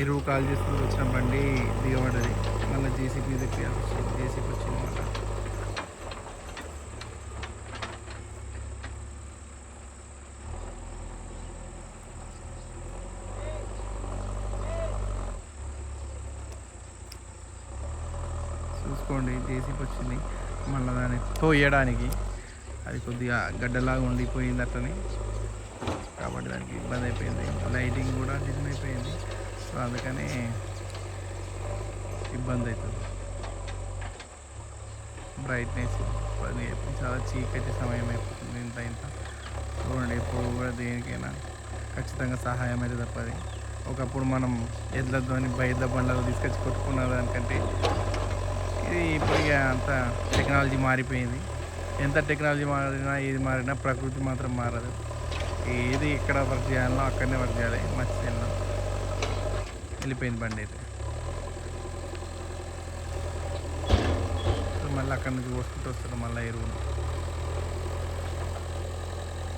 ఎరువు కాల్ చేసుకుంటూ వచ్చిన బండి దిగబడ్డది. మళ్ళీ జేసీబీ తెప్పియాల్సి వచ్చింది. జేసీబీ వచ్చింది మళ్ళీ. చూసుకోండి జేసీబీ వచ్చింది. మళ్ళీ దాన్ని తోయడానికి అది కొద్దిగా గడ్డలాగా ఉండిపోయింది అట్లని, కాబట్టి దానికి ఇబ్బంది అయిపోయింది. లైటింగ్ కూడా డిమ్ అయిపోయింది. సో అందుకని ఇబ్బంది అవుతుంది. బ్రైట్నెస్ అది చాలా చీకటి సమయం అయిపోతుంది. ఇంత చూడండి, ఎప్పుడు కూడా దేనికైనా ఖచ్చితంగా సహాయం అయితే తప్పది. ఒకప్పుడు మనం ఎడ్లతోని బయట బండ్లలో తీసుకొచ్చి కొట్టుకున్న దానికంటే ఇది ఇప్పుడు ఇక అంత టెక్నాలజీ మారిపోయింది. ఎంత టెక్నాలజీ మారినా ఏది మారినా ప్రకృతి మాత్రం మారదు. ఏది ఎక్కడ వర్క్ చేయాలో అక్కడనే వర్క్ చేయాలి. మర్చిపోయినా వెళ్ళిపోయింది బండి అయితే. మళ్ళీ అక్కడి నుంచి పోసుకుంటూ వస్తారు మళ్ళీ ఎరువును.